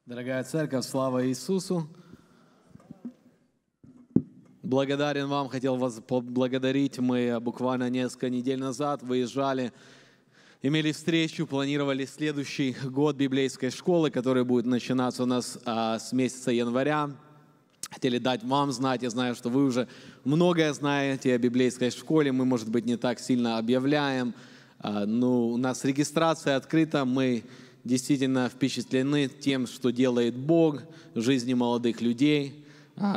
Дорогая Церковь, слава Иисусу! Благодарен вам, хотел вас поблагодарить. Мы буквально несколько недель назад выезжали, имели встречу, планировали следующий год библейской школы, который будет начинаться у нас с месяца января. Хотели дать вам знать, я знаю, что вы уже многое знаете о библейской школе, мы, может быть, не так сильно объявляем, но у нас регистрация открыта, мы действительно впечатлены тем, что делает Бог в жизни молодых людей.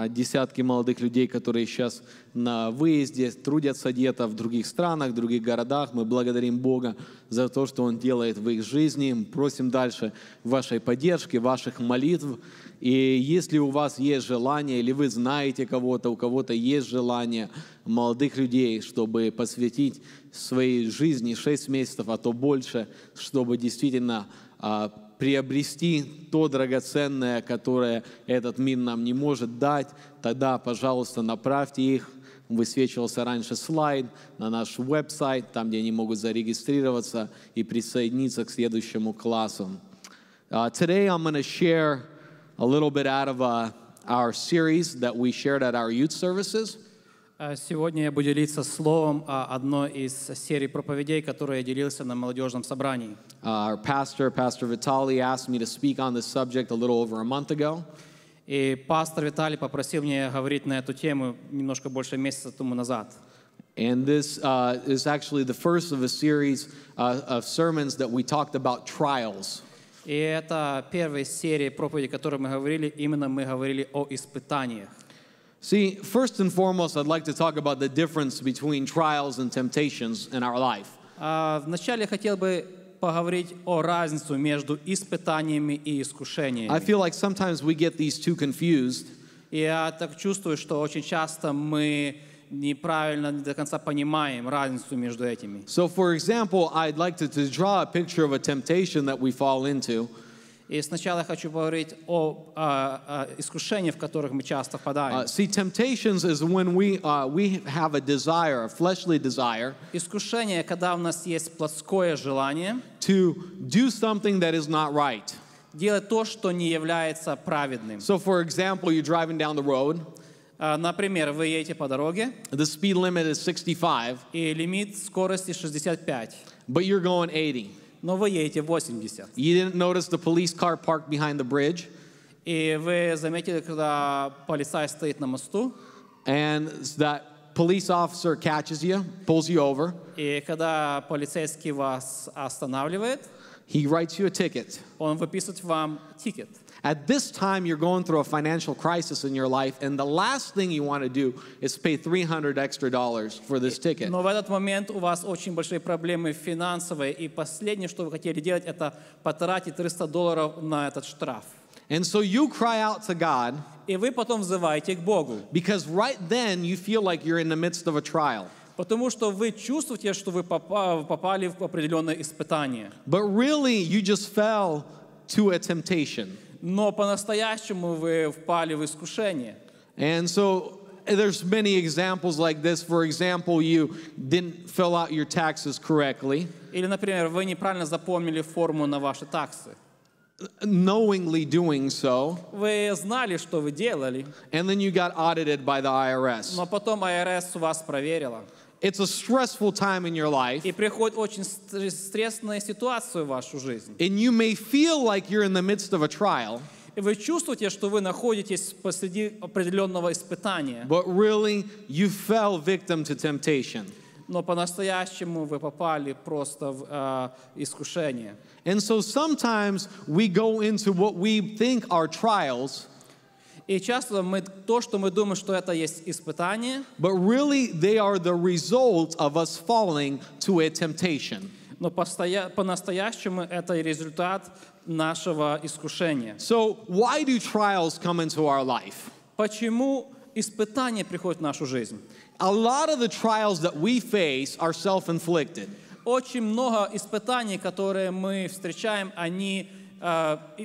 Десятки молодых людей, которые сейчас на выезде, трудятся где-то в других странах, в других городах. Мы благодарим Бога за то, что Он делает в их жизни. Просим дальше вашей поддержки, ваших молитв. И если у вас есть желание, или вы знаете кого-то, у кого-то есть желание молодых людей, чтобы посвятить своей жизни 6 месяцев, а то больше, чтобы действительно приобрести то драгоценное, которое этот мир нам не может дать, тогда, пожалуйста, направьте их. Высвечивался раньше слайд на наш веб-сайт, там, где они могут зарегистрироваться и присоединиться к следующему классу. Today I'm going to share a little bit out of our series that we shared at our youth services. Сегодня я буду делиться словом о одной из серий проповедей, которые я делился на молодежном собрании. Our pastor, Pastor Vitaly, asked me to speak on this subject a little over a month ago. И пастор Виталий попросил меня говорить на эту тему немножко больше месяца тому назад. And this is actually the first of a series of sermons that we talked about trials. И это первая серия проповедей, о которой мы говорили о испытаниях. See, first and foremost, I'd like to talk about the difference between trials and temptations in our life. Вначале я хотел бы поговорить о разнице между испытаниями и искушениями. I feel like sometimes we get these two confused. И я так чувствую, что очень часто мы неправильно, не до конца понимаем разницу между этими. So, for example, I'd like to draw a picture of a temptation that we fall into. И сначала я хочу поговорить о искушениях, в которых мы часто впадаем. See, temptations is when we have a desire, a fleshly desire, Искушение, когда у нас есть плотское желание to do something that is not right. делать то, что не является праведным. So, for example, you're driving down the road. Например, вы едете по дороге, The speed limit is 65, и лимит скорости 65, but you're going 80. но вы едете 80. You didn't notice the police car parked behind the bridge, И вы заметили, когда полицай стоит на мосту, and that police officer catches you, pulls you over. и когда полицейский вас останавливает, He writes you a ticket. он выписывает вам тикет. At this time, you're going through a financial crisis in your life, and the last thing you want to do is pay $300 extra for this ticket. Но в этот момент у вас очень большие проблемы финансовые, и последнее, что вы хотели делать, это потратить $300 на этот штраф. And so you cry out to God, И вы потом взываете к Богу, because right then you feel like you're in the midst of a trial. потому что вы чувствуете, что вы попали в определенное испытание. But really, you just fell to a temptation. Но по-настоящему вы впали в искушение. And so there's many examples like this. For example, you didn't fill out your taxes correctly. Или, например, вы неправильно запомнили форму на ваши таксы. Knowingly doing so, Вы знали, что вы делали, and then you got audited by the IRS. но потом АРС вас проверила. It's a stressful time in your life, И приходит очень стрессная ситуация в вашу жизнь. and you may feel like you're in the midst of a trial, И вы чувствуете, что вы находитесь посреди определенного испытания, but really you fell victim to temptation. но по-настоящему вы попали просто в искушение. And so sometimes we go into what we think are trials, И часто то, что мы думаем, что это есть испытание, but really they are the result of us falling to a temptation. но по-настоящему это результат нашего искушения. So why do trials come into our life? Почему испытания приходят в нашу жизнь? A lot of the trials that we face are self-inflicted. Очень много испытаний, которые мы встречаем, они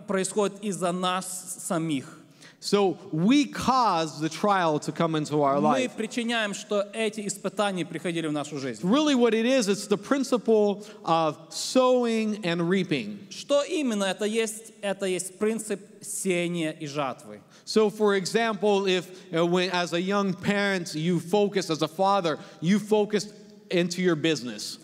происходят из-за нас самих. So we cause the trial to come into our Мы life. причиняем, что эти испытания приходили в нашу жизнь. Really what it is, it's the principle of sowing and reaping. Что именно это есть? Это есть принцип сеяния и жатвы. So for example, if when, as a young parent, you focus, as a father, you focus into your business.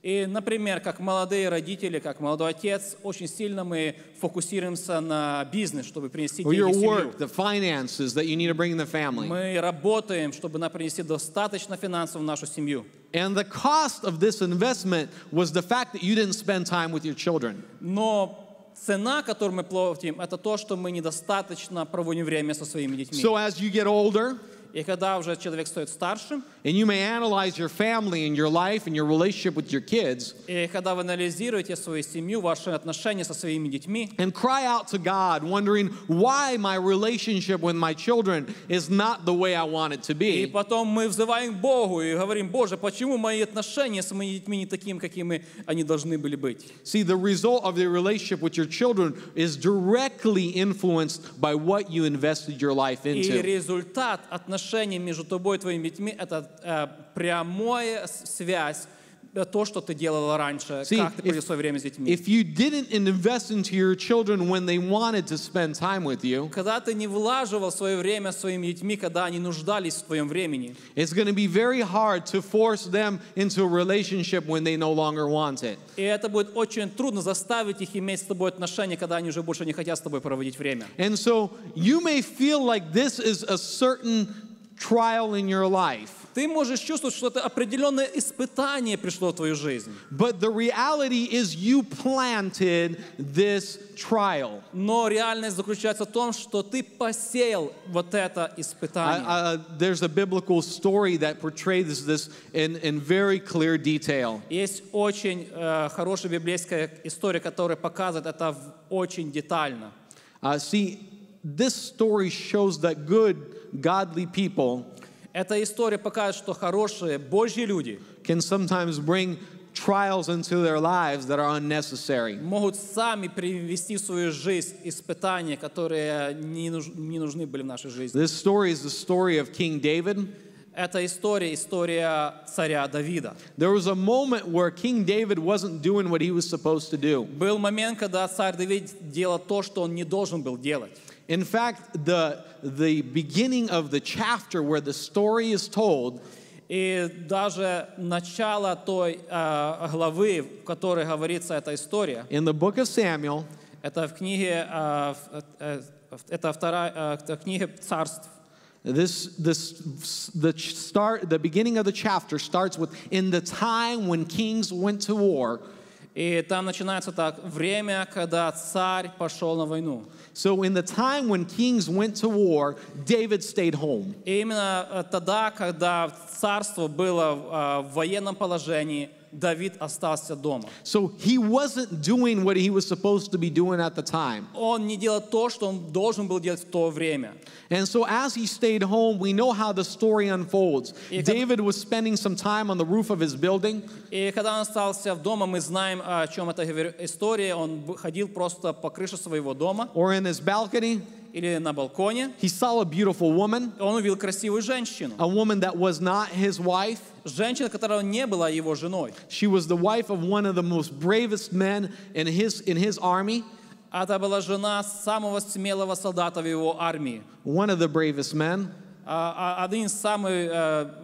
И, например, как молодые родители, как молодой отец, очень сильно мы фокусируемся на бизнес, чтобы принести Or деньги your в семью. work, the finances that you need to bring in the family. Мы работаем, чтобы принести достаточно финансов в нашу семью. And the cost of this investment was the fact that you didn't spend time with your children. Но цена, которую мы платим, это то, что мы недостаточно проводим время со своими детьми. So as you get older, И когда уже человек стоит старшим, and you may analyze your family and your life and your relationship with your kids, и когда вы анализируете свою семью, ваши отношения со своими детьми, and cry out to God, wondering why my relationship with my children is not the way I want it to и be. потом мы взываем к Богу и говорим: Боже, почему мои отношения с моими детьми не такими, какими они должны были быть? See, the result of the relationship with your children is directly influenced by what you invested your life И into. результат отношений между тобой и твоими детьми — это прямая связь, то, что ты делала раньше, как ты провел свое время с детьми. If you didn't invest into your children when they wanted to spend time with you, Когда ты не влаживал свое время своими детьми, когда они нуждались в твоем времени, it's going to be very hard to force them into a relationship when they no longer want it. и это будет очень трудно заставить их иметь с тобой отношения, когда они уже больше не хотят с тобой проводить время. And so you may feel like this is a certain trial in your life. Ты можешь чувствовать, что это определенное испытание пришло в твою жизнь. But the reality is you planted this trial. Но реальность заключается в том, что ты посеял вот это испытание. There's a biblical story that portrays this in very clear detail. Есть очень хорошая библейская история, которая показывает это очень детально. See, this story shows that good, godly people Эта история показывает, что хорошие Божьи люди can sometimes bring trials into their lives that are unnecessary. могут сами привести в свою жизнь испытания, которые не нужны были в нашей жизни. This story is the story of King David. Это история царя Давида. There was a moment where King David wasn't doing what he was supposed to do. Был момент, когда царь Давид делал то, что он не должен был делать. In fact, the beginning of the chapter where the story is told, И даже начало той главы, в которой говорится эта история, in the book of Samuel, это в книге, это книга Царств. the beginning of the chapter starts with in the time when kings went to war. И там начинается так: время, когда царь пошел на войну. So in the time when kings went to war, David stayed home. И именно тогда, когда царство было в военном положении, Давид остался дома. So he wasn't doing what he was supposed to be doing at the time. Он не делал то, что он должен был делать в то время. And so as he stayed home, we know how the story unfolds. David was spending some time on the roof of his building. И когда он остался дома, мы знаем, о чем эта история. Он ходил просто по крыше своего дома. Or in his balcony. Или на балконе. He saw a beautiful woman. Он увидел красивую женщину. A woman that was not his wife. Женщина, которая не была его женой. She was the wife of one of the most bravest men in his army. Это была жена самого смелого солдата в его армии. One of the bravest men. Один из самых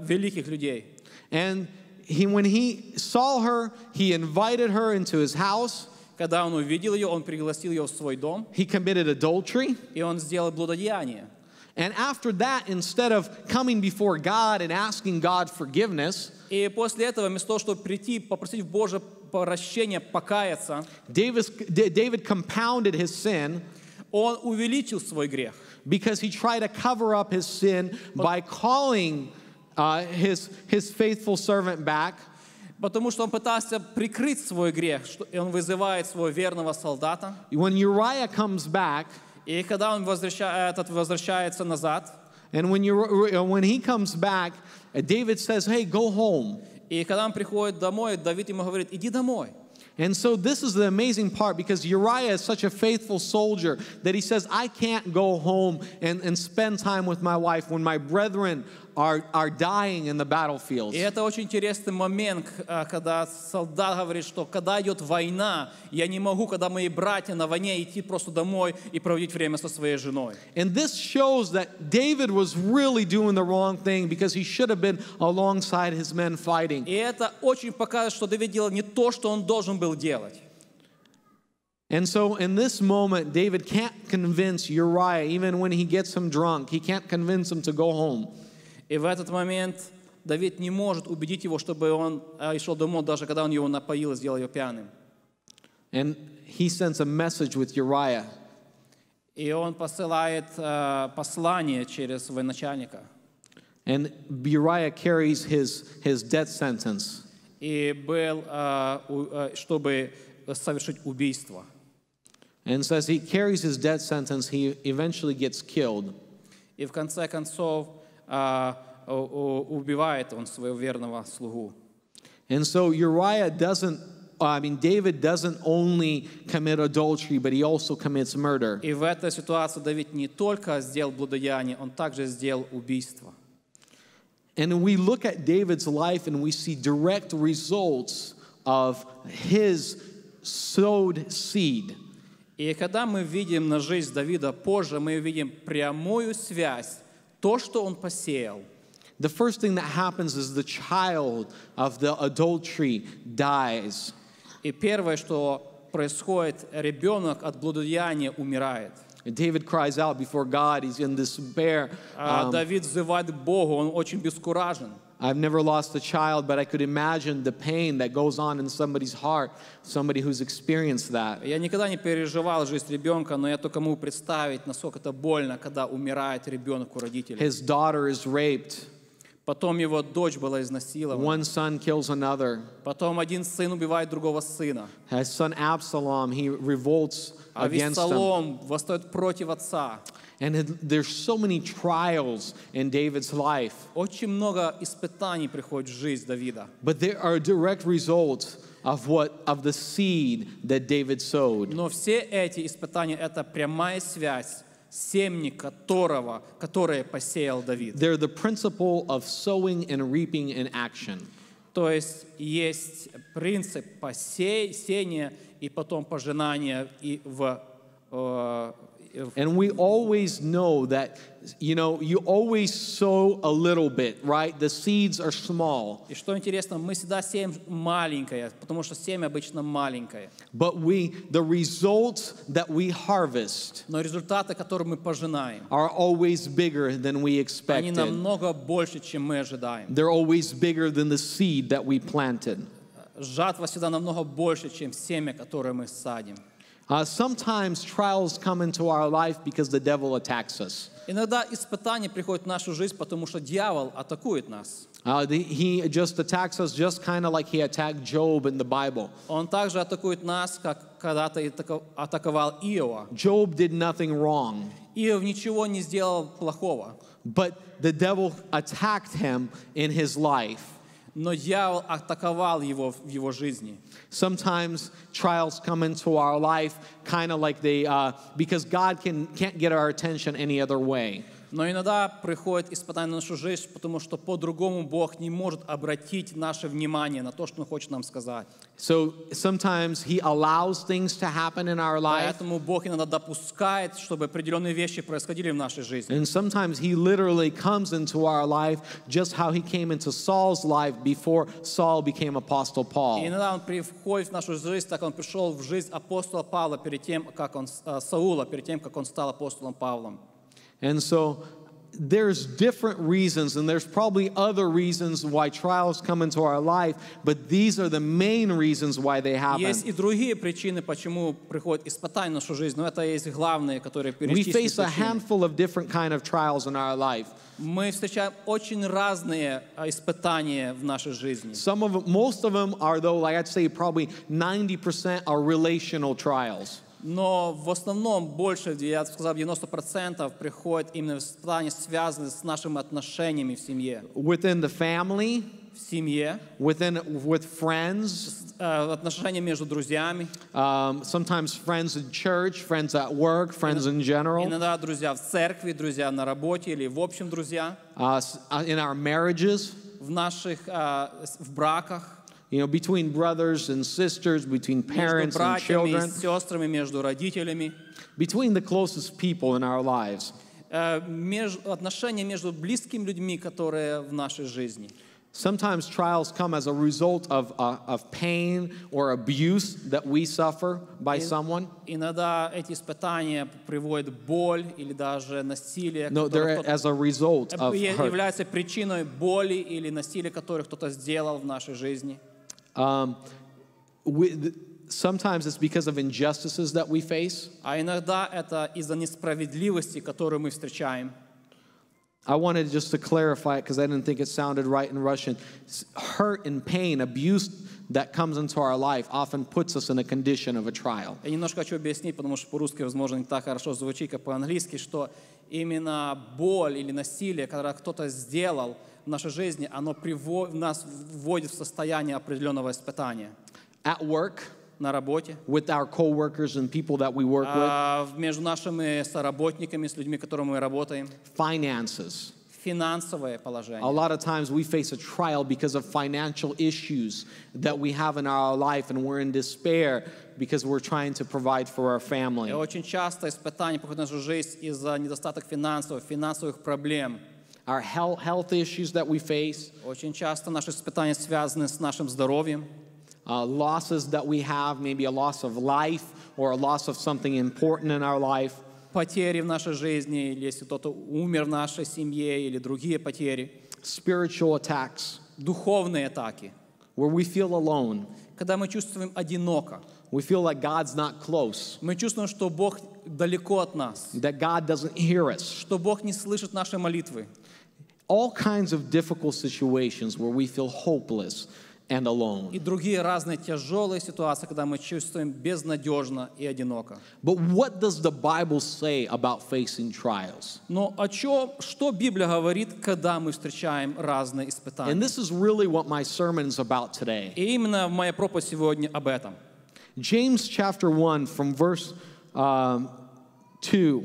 великих людей. And when he saw her, he invited her into his house. Когда он увидел ее, он пригласил ее в свой дом. He committed adultery. И он сделал блудодеяние. And after that, instead of coming before God and asking God forgiveness, и после этого, вместо того, чтобы прийти, попросить Божье прощения, покаяться, David compounded his sin. Он увеличил свой грех. Because he tried to cover up his sin by calling his faithful servant back. Потому что он пытался прикрыть свой грех, и он вызывает своего верного солдата. When Uriah comes back, и когда он возвращается назад, and when he comes back, David says, "Hey, go home." И когда он приходит домой, Давид ему говорит: иди домой. And so this is the amazing part, because Uriah is such a faithful soldier that he says, I can't go home and spend time with my wife when my brethren are dying in the battlefields. И это очень интересный момент, когда солдат говорит, что когда идет война, я не могу, когда мои братья на войне, идти просто домой и проводить время со своей женой. And this shows that David was really doing the wrong thing, because he should have been alongside his men fighting. И это очень показывает, что Давид делал не то, что он должен был делать. And so in this moment, David can't convince Uriah, even when he gets him drunk, he can't convince him to go home. И в этот момент Давид не может убедить его, чтобы он шел домой, даже когда он его напоил и сделал его пьяным. And he sends a message with Uriah. И он посылает послание через военачальника. And Uriah carries his death sentence. И был, чтобы совершить убийство. And so as he carries his death sentence, he eventually gets killed. И в конце концов убивает он своего верного слугу. And so David doesn't only commit adultery, but he also commits murder. И в этой ситуации Давид не только сделал блудодеяние, он также сделал убийство. And we look at David's life and we see direct results of his sowed seed. И когда мы видим на жизнь Давида позже, мы видим прямую связь, то, что он посеял. The first thing that happens is the child of the adultery dies. И первое, что происходит, ребенок от блудодеяния умирает. David cries out before God. He's in despair. Давид взывает к Богу, он очень бескуражен. I've never lost a child, but I could imagine the pain that goes on in somebody's heart, somebody who's experienced that. Я никогда не переживал жизнь ребенка, но я только могу представить, насколько это больно, когда умирает ребенок у родителей. His daughter is raped. Потом его дочь была изнасилована. One son kills another. Потом один сын убивает другого сына. His son Absalom, he revolts against him. Авессалом восстает против отца. And there's so many trials in David's life. Очень много испытаний приходит в жизнь Давида. But there are direct results of the seed that David sowed. Но все эти испытания — это прямая связь семени которое посеял Давид. They're the principle of sowing and reaping in action. То есть принцип посеяния и потом пожинания и And we always know that, you always sow a little bit, right? The seeds are small. И что интересно, мы всегда сеем маленькое, потому что семя обычно маленькое. But the results that we harvest Но результаты, которые мы пожинаем, are always bigger than we они expected. намного больше, чем мы ожидаем. They're always bigger than the seed that we planted. Жатва всегда намного больше, чем семя, которое мы садим. Sometimes trials come into our life because the devil attacks us. Иногда испытания приходят в нашу жизнь, потому что дьявол атакует нас. He just attacks us just kind of like he attacked Job in the Bible. Он также атакует нас, как когда-то атаковал Иова. Job did nothing wrong. Иов ничего не сделал плохого. But the devil attacked him in his life. Но дьявол атаковал его в его жизни. Sometimes trials come into our life kind of like because God can't get our attention any other way. Но иногда приходит испытание на нашу жизнь, потому что по-другому Бог не может обратить наше внимание на то, что Он хочет нам сказать. So sometimes He allows things to happen in our life. Поэтому Бог иногда допускает, чтобы определенные вещи происходили в нашей жизни. And sometimes He literally comes into our life just how He came into Saul's life before Saul became Apostle Paul. И иногда Он приходит в нашу жизнь, так Он пришел в жизнь апостола Павла перед тем, как он Саула, перед тем, как он стал апостолом Павлом. And so there's different reasons, and there's probably other reasons why trials come into our life, but these are the main reasons why they happen. Есть и другие причины, почему приходят испытания в нашу жизнь, но это есть главные, которые We перечислены face a причины. handful of different kind of trials in our life. Мы встречаем очень разные испытания в нашей жизни. Most of them are, though, like I'd say, probably 90% are relational trials. Но в основном больше, я сказал, 90% приходят именно испытания, связанные с нашими отношениями в семье. Within the family, в семье, with friends, отношения между друзьями, sometimes friends in church, friends at work, friends in general, иногда друзья в церкви, друзья на работе или в общем друзья, in our marriages, в наших в браках, between brothers and sisters, between parents между and братьями children, и сестрами, между родителями, between the closest people in our lives. Отношения между близкими людьми, которые в нашей жизни. Sometimes trials come as a result of pain or abuse that we suffer by someone. Иногда эти испытания приводят боль или даже насилие, No, they're as a result of hurt. являются причиной боли или насилия, которое кто-то сделал в нашей жизни. Sometimes it's because of injustices that we face. А иногда это из-за несправедливости, которую мы встречаем. I wanted just to clarify it because I didn't think it sounded right in Russian. Hurt and pain, abuse that comes into our life often puts us in a condition of a trial. Я немножко хочу объяснить, потому что по-русски, возможно, не так хорошо звучит, как по-английски, что именно боль или насилие, когда кто-то сделал в нашей жизни, оно нас вводит в состояние определенного испытания. At work, на работе, with our co-workers and people that we work with, между нашими соработниками, с людьми, с которыми мы работаем, finances. Финансовое положение. A lot of times we face a trial because of financial issues that we have in our life and we're in despair because we're trying to provide for our family. И очень часто испытания приходят в нашу жизнь из-за недостатка финансовых проблем. Our health issues that we face. Очень часто наши испытания связаны с нашим здоровьем. Losses that we have, maybe a loss of life or a loss of something important in our life. Потери в нашей жизни, или если кто-то умер в нашей семье, или другие потери. Spiritual attacks. Духовные атаки. Where we feel alone. Когда мы чувствуем одиноко. We feel like God's not close. Мы чувствуем, что Бог далеко от нас. That God doesn't hear us. Что Бог не слышит наши молитвы. All kinds of difficult situations where we feel hopeless and alone. И другие разные тяжелые ситуации, когда мы чувствуем безнадежно и одиноко. But what does the Bible say about facing trials? Но что Библия говорит, когда мы встречаем разные испытания? And this is really what my sermon is about today. И именно моя проповедь сегодня об этом. James chapter 1 from verse 2.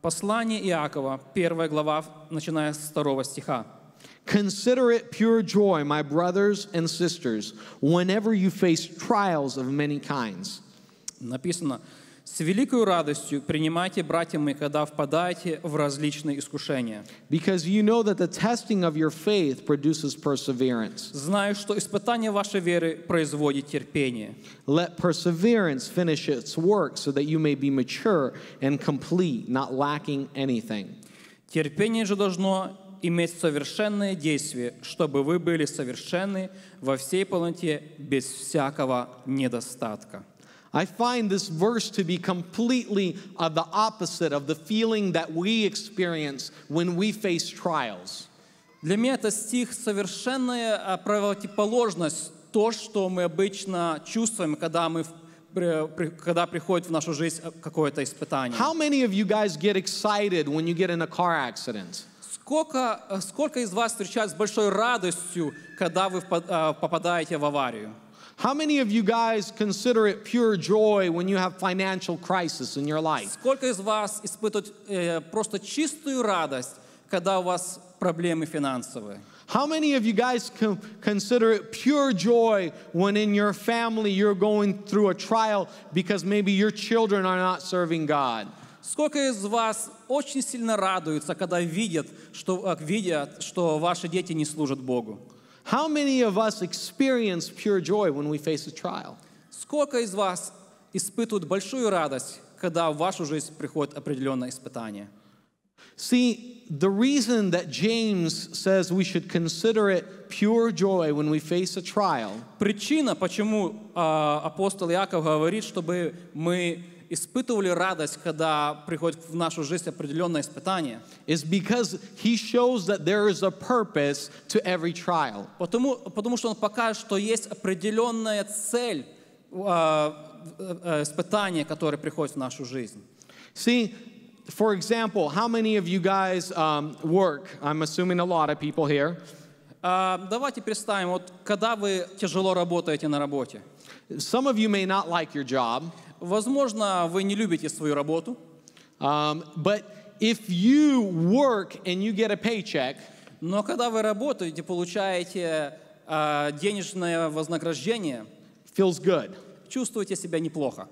Послание Иакова, 1 глава, начиная с 2 стиха. Consider it pure joy, my brothers and sisters, whenever you face trials of many kinds. Написано: «С великой радостью принимайте, братья мои, когда впадаете в различные искушения». Because you know that the testing of your faith produces perseverance. Знаю, что испытание вашей веры производит терпение. Let perseverance finish its work, so that you may be mature and complete, not lacking anything. Терпение же должно иметь совершенное действие, чтобы вы были совершенны во всей полноте, без всякого недостатка. I find this verse to be completely the opposite of the feeling that we experience when we face trials. Для меня этот стих совершенная противоположность то, что мы обычно чувствуем, когда приходит в нашу жизнь какое-то испытание. How many of you guys get excited when you get in a car accident? Сколько из вас встречают с большой радостью, когда вы попадаете в аварию? How many of you guys consider it pure joy when you have financial crisis in your life? Сколько из вас испытывают просто чистую радость, когда у вас проблемы финансовые? How many of you guys consider it pure joy when in your family you're going through a trial because maybe your children are not serving God? Сколько из вас очень сильно радуются, когда видят, что ваши дети не служат Богу? How many of us experience pure joy when we face a trial? Сколько из вас испытывают большую радость, когда в вашу жизнь приходит определенное испытание? See, the reason that James says we should consider it pure joy when we face a trial. Причина, почему апостол Иаков говорит, чтобы мы испытывали радость, когда приходит в нашу жизнь определенное испытание, is because he shows that there is a purpose to every trial. Потому что он покажет, что есть определенная цель испытания, которое приходит в нашу жизнь. See, For example, how many of you guys work? I'm assuming a lot of people here. Давайте представим, вот когда вы тяжело работаете на работе. Some of you may not like your job. Возможно, вы не любите свою работу. But if you work and you get a paycheck, Но когда вы работаете, получаете денежное вознаграждение, feels good. чувствуете себя неплохо.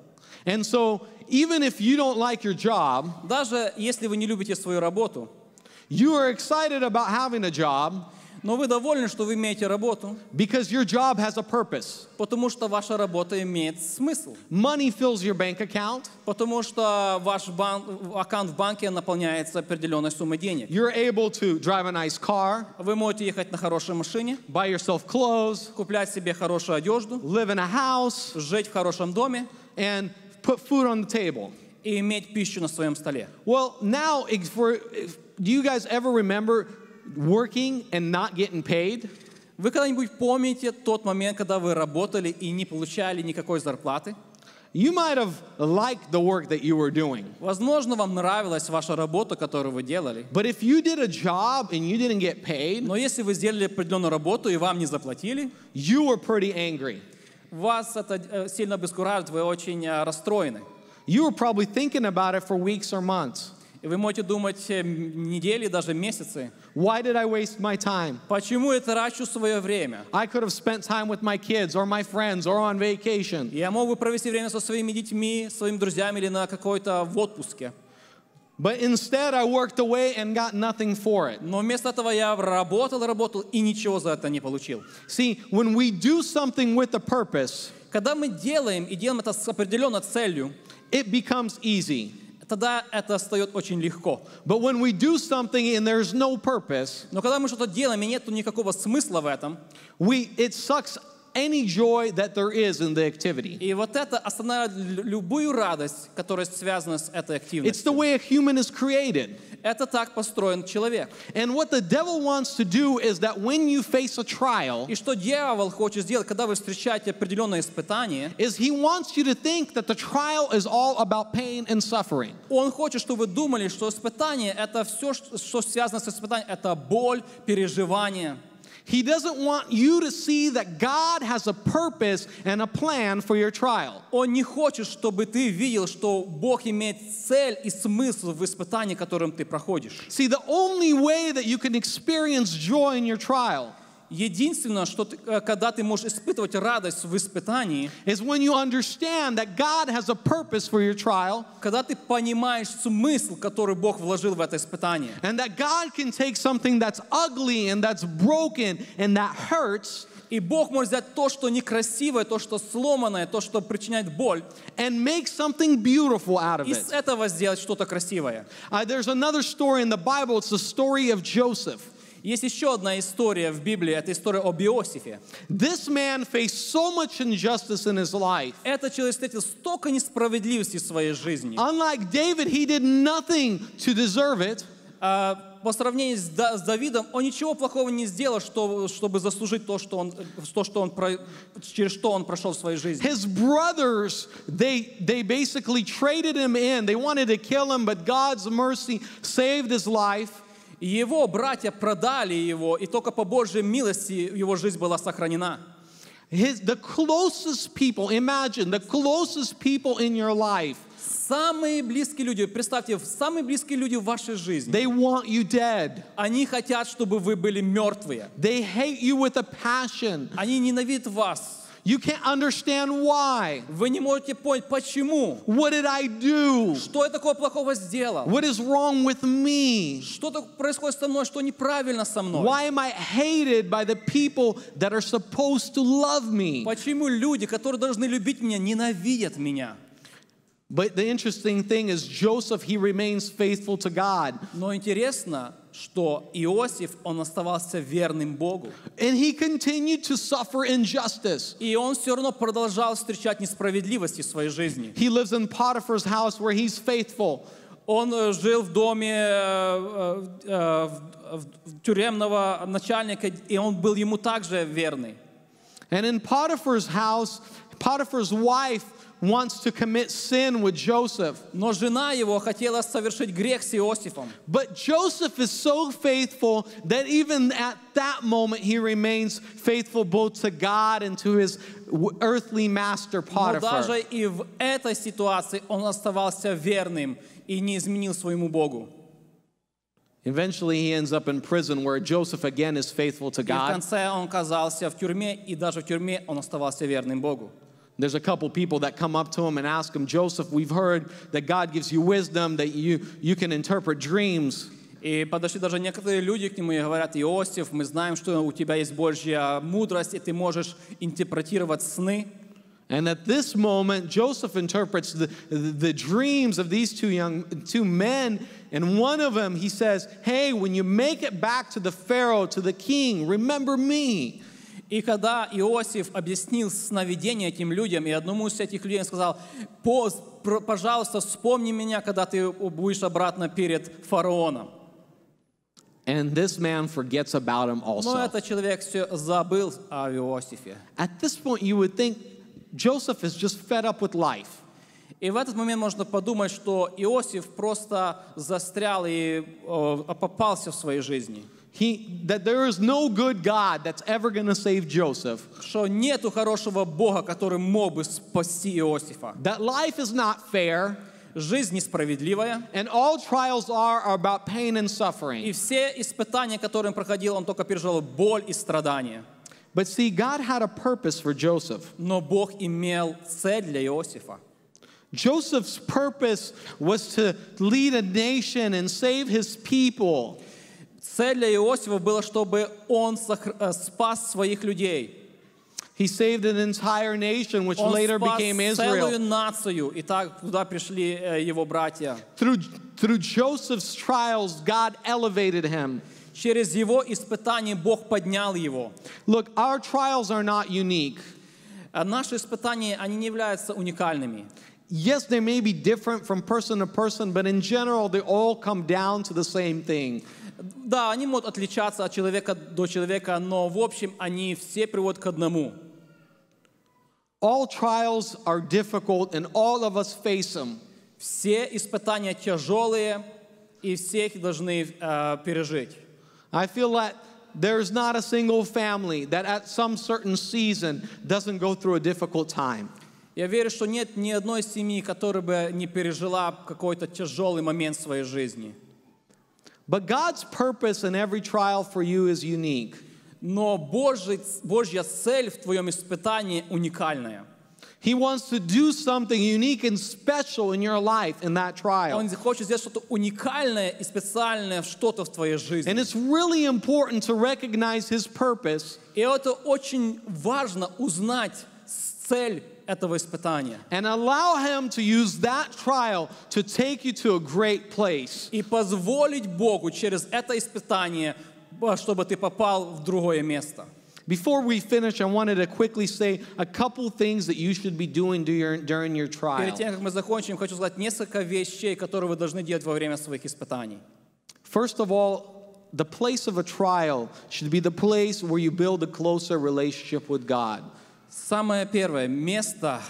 And so even if you don't like your job, Даже если вы не любите свою работу, you are excited about having a job но вы довольны, что вы имеете работу, because your job has a purpose. потому что ваша работа имеет смысл. Money fills your bank account. Потому что ваш аккаунт в банке наполняется определенной суммой денег. You're able to drive a nice car, Вы можете ехать на хорошей машине, buy yourself clothes, куплять себе хорошую одежду, live in a house, жить в хорошем доме and put food on the table. и иметь пищу на своем столе. Well, now, do you guys ever remember working and not getting paid? Вы когда-нибудь помните тот момент, когда вы работали и не получали никакой зарплаты? You might have liked the work that you were doing. Возможно, вам нравилась ваша работа, которую вы делали. But if you did a job and you didn't get paid, Но если вы сделали определенную работу и вам не заплатили, you were pretty angry. вас это сильно обескураживает, вы очень расстроены. You were probably thinking about it for weeks or months. И вы можете думать недели, даже месяцы. Why did I waste my time? Почему я трачу свое время? I could have spent time with my kids or my friends or on vacation. Я мог бы провести время со своими детьми, своими друзьями или на какой-то в отпуске. But instead I worked away and got nothing for it. Но вместо этого я работал и ничего за это не получил. See, when we do something with a purpose, Когда мы делаем это с определенной целью, it becomes easy. тогда это встает очень легко. But when we do something and there's no purpose, Но когда мы что-то делаем и нет никакого смысла в этом, it sucks any joy that there is in the activity. и вот это останавливает любую радость, которая связана с этой It's активностью. the way a human is created. Это так построен человек. And what the devil wants to do is that when you face a trial, И что дьявол хочет сделать, когда вы встречаете определенное испытание, is he wants you to think that the trial is all about pain and suffering. он хочет, чтобы вы думали, что испытание, это все, что связано с испытанием, это боль, переживание. He doesn't want you to see that God has a purpose and a plan for your trial. Он не хочет, чтобы ты видел, что Бог имеет цель и смысл в испытании, которым ты проходишь. See, the only way that you can experience joy in your trial Единственное, что когда ты можешь испытывать радость в испытании, is when you understand that God has a purpose for your trial, когда ты понимаешь смысл, который Бог вложил в это испытание. and that God can take something that's ugly and that's broken and that hurts, И Бог может взять то, что некрасивое, то, что сломанное, то, что причиняет боль, and make something beautiful out of и it. с этого сделать что-то красивое. There's another story in the Bible. It's the story of Joseph. Есть еще одна история в Библии, это история об Иосифе. This man faced so much injustice in his life. Этот человек встретил столько несправедливости в своей жизни. Unlike David, he did nothing to deserve it. По сравнению с Давидом, он ничего плохого не сделал, чтобы заслужить через что он прошел в своей жизни. His brothers, they basically traded him in. They wanted to kill him, but God's mercy saved his life. Его братья продали его, и только по Божьей милости его жизнь была сохранена. The closest people, imagine, the closest people in your life, Самые близкие люди, представьте, самые близкие люди в вашей жизни, they want you dead. они хотят, чтобы вы были мертвые. They hate you with a passion. Они ненавидят вас. You can't understand why. Вы не можете понять, почему. What did I do? Что я такого плохого сделал? What is wrong with me? Что происходит со мной, что неправильно со мной? Why am I hated by the people that are supposed to love me? Почему люди, которые должны любить меня, ненавидят меня? But the interesting thing is Joseph, he remains faithful to God. Но интересно, что Иосиф, он оставался верным Богу. And he continued to suffer injustice. И он все равно продолжал встречать несправедливости в своей жизни. He lives in Potiphar's house where he's faithful. Он жил в доме тюремного начальника, и он был ему также верный. And in Potiphar's house, Potiphar's wife wants to commit sin with Joseph. Но жена его хотела совершить грех с Иосифом. But Joseph is so faithful that even at that moment he remains faithful both to God and to his earthly master Но Potiphar. даже и в этой ситуации он оставался верным и не изменил своему Богу. Eventually he ends up in prison where Joseph again is faithful to И в God. конце он оказался в тюрьме, и даже в тюрьме он оставался верным Богу. There's a couple people that come up to him and ask him, Joseph, we've heard that God gives you wisdom, that you can interpret dreams. И подошли даже некоторые люди к нему и говорят: Иосиф, мы знаем, что у тебя есть Божья мудрость, и ты можешь интерпретировать сны. And at this moment, Joseph interprets the dreams of these two men, and one of them, he says, hey, when you make it back to the Pharaoh, to the king, remember me. И когда Иосиф объяснил сновидение этим людям, и одному из этих людей он сказал: пожалуйста, вспомни меня, когда ты будешь обратно перед фараоном. And this man forgets about him Но also. этот человек все забыл о Иосифе. At this point, you would think Joseph is just fed up with life. И в этот момент можно подумать, что Иосиф просто застрял и попался в своей жизни. That there is no good God that's ever going to save Joseph. Что нету хорошего Бога, который мог бы спасти Иосифа. That life is not fair. Жизнь несправедливая. And all trials are about pain and suffering. И все испытания, которые он проходил, он только пережил боль и страдания. But see, God had a purpose for Joseph. Но Бог имел цель для Иосифа. Joseph's purpose was to lead a nation and save his people. Цель для Иосифа была, чтобы он спас своих людей. He saved an entire nation, which Он later спас became целую Israel. нацию, и так туда пришли его братья. Through Joseph's trials, God elevated him. Через его испытания Бог поднял его. Look, our trials are not unique. Наши испытания, они не являются уникальными. Yes, they may be different from person to person, but in general, they all come down to the same thing. Да, они могут отличаться от человека до человека, но в общем они все приводят к одному. All trials are difficult, and all of us face them. Все испытания тяжелые, и все их должны пережить. I feel that there's not a single family that at some certain season doesn't go through a difficult time. Я верю, что нет ни одной семьи, которая бы не пережила какой-то тяжелый момент в своей жизни. But God's purpose in every trial for you is unique. Но Божья цель в твоем испытании уникальная. He wants to do something unique and special in your life in that trial. Он хочет сделать что-то уникальное и специальное, что-то в твоей жизни. And it's really important to recognize His purpose. И это очень важно узнать цель этого испытания. And allow Him to use that trial to take you to a great place. И позволить Богу через это испытание, чтобы ты попал в другое место. Before we finish, I wanted to quickly say a couple things that you should be doing during your trial. Перед тем, как мы закончим, хочу сказать несколько вещей, которые вы должны делать во время своих испытаний. First of all, the place of a trial should be the place where you build a closer relationship with God. Самое первое, место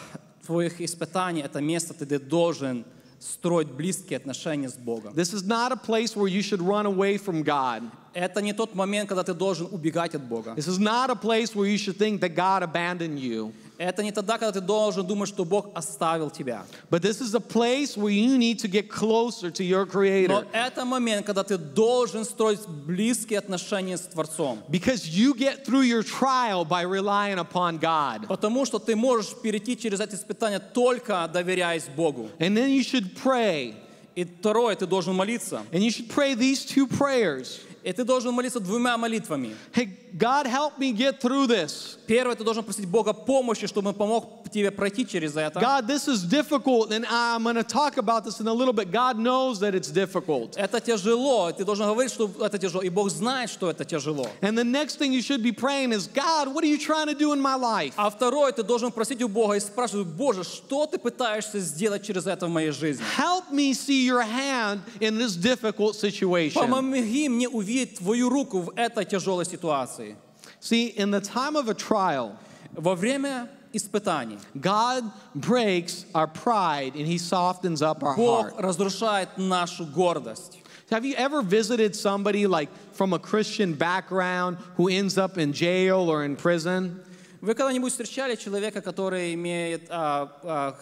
твоих испытаний, это место, где ты должен строить близкие отношения с Богом. This is not a place where you should run away from God. Это не тот момент, когда ты должен убегать от Бога. This is not a place where you should think that God abandoned you. Это не тогда, когда ты должен думать, что Бог оставил тебя. But this is a place where you need to get closer to your Creator. Но это момент, когда ты должен строить близкие отношения с Творцом. Because you get through your trial by relying upon God. Потому что ты можешь перейти через эти испытания только доверяясь Богу. And then you should pray. И второе, ты должен молиться. And you should pray these two prayers. И ты должен молиться двумя молитвами. Hey, God, help me get through this. Первое, ты должен просить Бога помощи, чтобы Он помог тебе пройти через это. God, this is difficult, and I'm going to talk about this in a little bit. God knows that it's difficult. Это тяжело. Ты должен говорить, что это тяжело. И Бог знает, что это тяжело. And the next thing you should be praying is, God, what are you trying to do in my life? А второе, ты должен просить у Бога и спрашивать: Боже, что ты пытаешься сделать через это в моей жизни? Help me see your hand in this difficult situation. Помоги мне увидеть Твою руку в этой тяжелой ситуации. See, in the time of a trial, Во время испытаний God breaks our pride and He softens up our Бог heart. разрушает нашу гордость. Have you ever visited somebody like from a Christian background who ends up in jail or in prison? Вы когда-нибудь встречали человека, который имеет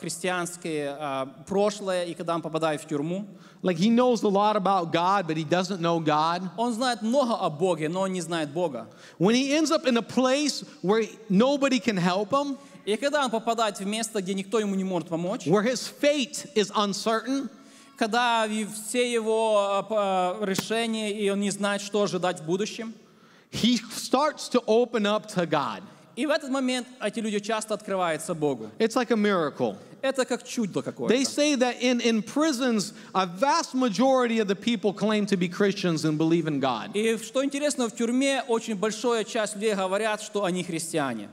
христианское прошлое, и когда он попадает в тюрьму? Like he knows a lot about God, but he doesn't know God. Он знает много о Боге, но он не знает Бога. When he ends up in a place where nobody can help him, И когда он попадает в место, где никто ему не может помочь, where his fate is uncertain, когда все его решения, и он не знает, что ожидать в будущем, he starts to open up to God. и в этот момент эти люди часто открываются Богу. It's like a miracle. Это как чудо какое-то. They say that in prisons, a vast majority of the people claim to be Christians and believe in God. И что интересно, в тюрьме очень большая часть людей говорят, что они христиане.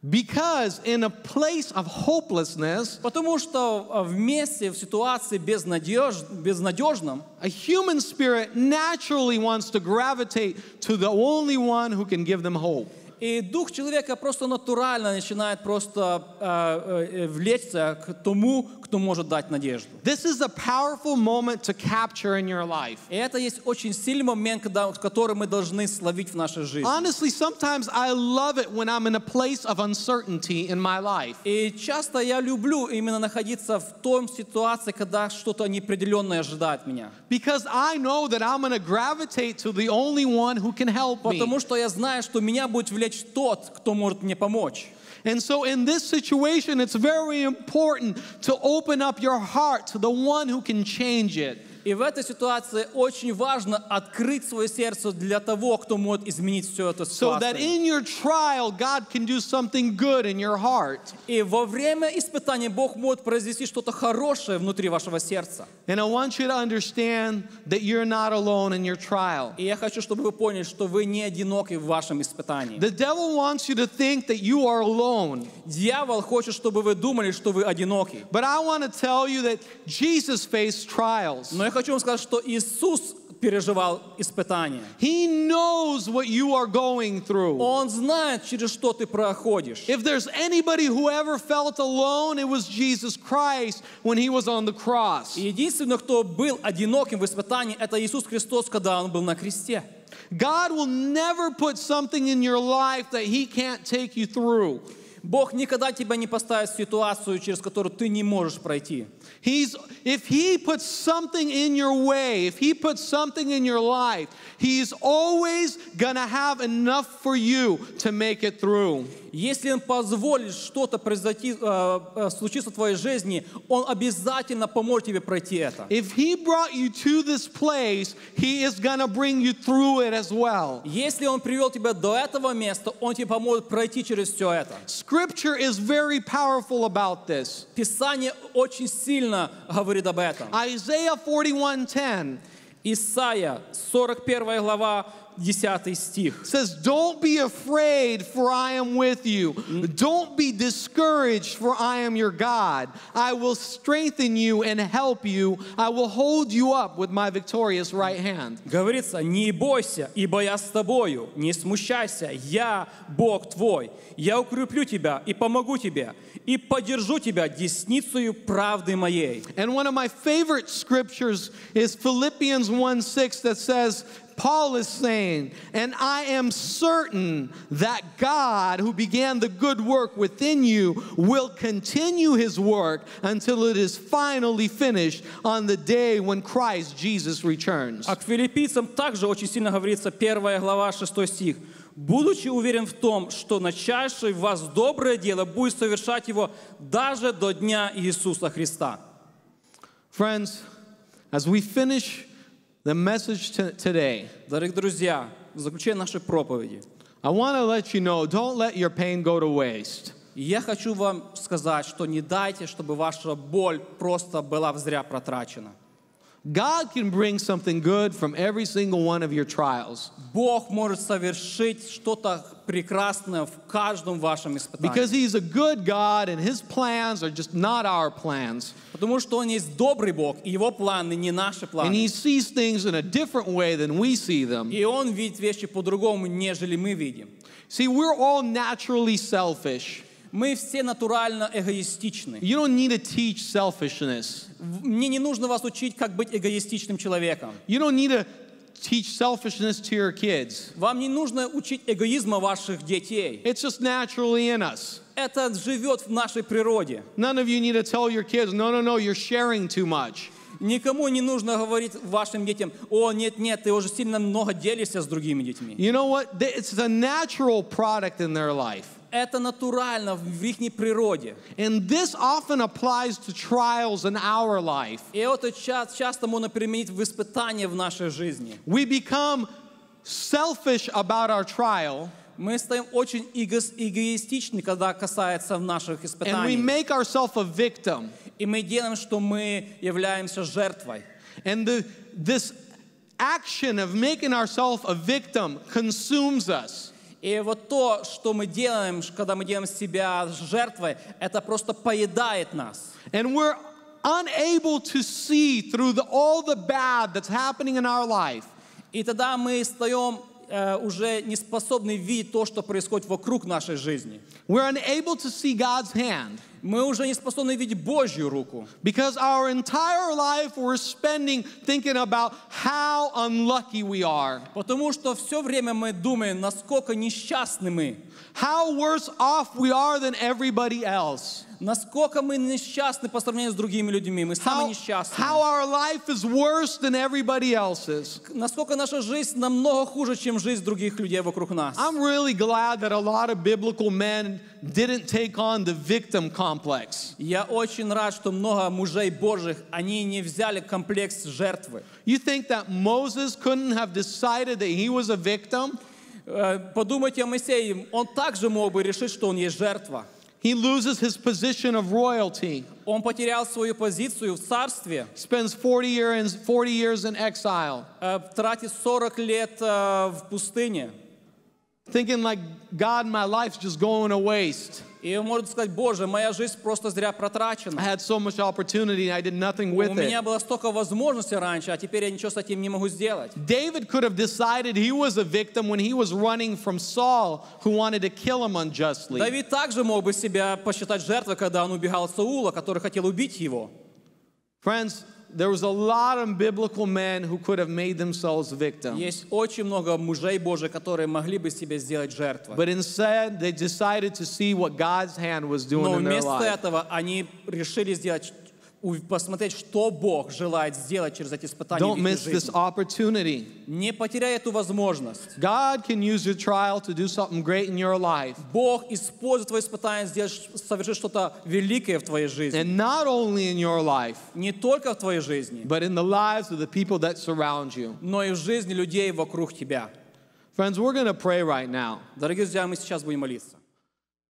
Because in a place of hopelessness, Потому что вместе, в ситуации безнадежном, a human spirit naturally wants to gravitate to the only one who can give them hope. и дух человека просто натурально начинает просто влечься к тому, кто может дать надежду. This is a powerful moment to capture in your life. И это есть очень сильный момент, который мы должны словить в нашей жизни. Honestly, sometimes I love it when I'm in a place of uncertainty in my life. И часто я люблю именно находиться в той ситуации, когда что-то неопределенное ожидает меня. Because I know that I'm going to gravitate to the only one who can help me. Потому что я знаю, что меня будет влечь тот, кто может мне помочь. And so in this situation, it's very important to open up your heart to the one who can change it. И в этой ситуации очень важно открыть свое сердце для того, кто может изменить всю эту So that ситуацию. in your trial, God can do something good in your heart. И во время испытания Бог может произвести что-то хорошее внутри вашего сердца. And I want you to understand that you're not alone in your trial. И я хочу, чтобы вы поняли, что вы не одиноки в вашем испытании. The devil wants you to think that you are alone. Дьявол хочет, чтобы вы думали, что вы одиноки. But I want to tell you that Jesus faced trials. Но я хочу вам сказать, что Иисус переживал испытания. He knows what you are going through. Он знает, через что ты проходишь. If there's anybody who ever felt alone, it was Jesus Christ when he was on the cross. И единственный, кто был одиноким в испытании, это Иисус Христос, когда Он был на кресте. God will never put something in your life that he can't take you through. Бог никогда тебя не поставит в ситуацию, через которую ты не можешь пройти. If he puts something in your way, if he puts something in your life, he's always gonna have enough for you to make it through. Если Он позволит что-то случиться в твоей жизни, Он обязательно поможет тебе пройти это. If he brought you to this place, he is gonna bring you through it as well. Если Он привел тебя до этого места, Он тебе поможет пройти через все это. Scripture is very powerful about this. Писание очень сильно говорит об этом. Isaiah 41:10 Исайя, 41 глава, 10 стих. says, "Don't be afraid, for I am with you. Don't be discouraged, for I am your God. I will strengthen you and help you. I will hold you up with my victorious right hand." Говорится: «Не бойся, ибо я с тобою, не смущайся, я Бог твой. Я укреплю тебя и помогу тебе, и поддержу тебя десницею правды моей». And one of my favorite scriptures is Philippians 1:6 that says, Paul is saying, "And I am certain that God, who began the good work within you, will continue his work until it is finally finished on the day when Christ Jesus returns." А к филиппийцам также очень сильно говорится, 1 глава, 6 стих. «Будучи уверен в том, что начавший в вас доброе дело будет совершать его даже до дня Иисуса Христа». Friends, as we finish the message today, Дорогие друзья, в заключение нашей проповеди, I want to let you know, don't let your pain go to waste. я хочу вам сказать, что не дайте, чтобы ваша боль просто была зря протрачена. God can bring something good from every single one of your trials. Бог может совершить что-то прекрасное в каждом вашем испытании. Because he's a good God and his plans are just not our plans. Потому что Он есть добрый Бог, и Его планы не наши And планы. he sees things in a different way than we see them. И Он видит вещи по-другому, нежели мы видим. See, we're all naturally selfish. Мы все натурально эгоистичны. You don't need to teach selfishness. Мне не нужно вас учить, как быть эгоистичным человеком. You don't need to teach selfishness to your kids. Вам не нужно учить эгоизма ваших детей. It's just naturally in us. Это живет в нашей природе. None of you need to tell your kids, no, you're sharing too much. Никому не нужно говорить вашим детям: о, нет, ты уже сильно много делишься с другими детьми. You know what? It's a natural product in their life. Это натурально в их природе. And this often applies to trials in our life. И это часто можно применить в испытания в нашей жизни. We become selfish about our trial. Мы стаем очень эгоистичны, когда касается наших And we испытаний. make ourselves a victim. И мы делаем, что мы являемся жертвой. And this action of making ourselves a victim consumes us. И вот то, что мы делаем, когда мы делаем себя жертвой, это просто поедает нас. And we're unable to see through all the bad that's happening in our life. И тогда мы стаем уже не способны видеть то, что происходит вокруг нашей жизни. We're unable to see God's hand. Мы уже не способны видеть Божью руку. Because our entire life we're spending thinking about how unlucky we are. Потому что все время мы думаем, насколько несчастны мы. How worse off we are than everybody else. Насколько мы несчастны по сравнению с другими людьми. Мы самые несчастные. How our life is worse than everybody else's. Насколько наша жизнь намного хуже, чем жизнь других людей вокруг нас. I'm really glad that a lot of biblical men didn't take on the victim complex. Я очень рад, что много мужей Божьих, они не взяли комплекс жертвы. You think that Moses couldn't have decided that he was a victim? Подумайте о Моисее, он также мог бы решить, что он есть жертва. He loses his position of royalty. Он потерял свою позицию в царстве. Spends 40 years in exile. Тратит 40 лет в пустыне. Thinking like, God, my life's just going to waste. И он может сказать: Боже, моя жизнь просто зря I протрачена. had so much opportunity and I did nothing У with меня it. было столько возможностей раньше, а теперь я ничего с этим не могу сделать. David could have decided he was a victim when he was running from Saul, who wanted to kill him unjustly. Давид также мог бы себя посчитать жертвой, когда он убегал от Саула, который хотел убить его. Friends, there was a lot of biblical men who could have made themselves victims. Есть очень много мужей Божьих, которые могли бы себя сделать жертвой. But instead, they decided to see what God's hand was doing Но in their вместо life. этого они решили посмотреть, что Бог желает сделать через эти испытания в Don't их miss this жизни. opportunity. Не потеряй эту возможность. God can use your trial to do something great in your life. Бог использует твои испытания, совершить что-то великое в твоей жизни. And not only in your life, Не только в твоей жизни, but in the lives of the people that surround you. но и в жизни людей вокруг тебя. Friends, we're going to pray right now. Дорогие друзья, мы сейчас будем молиться.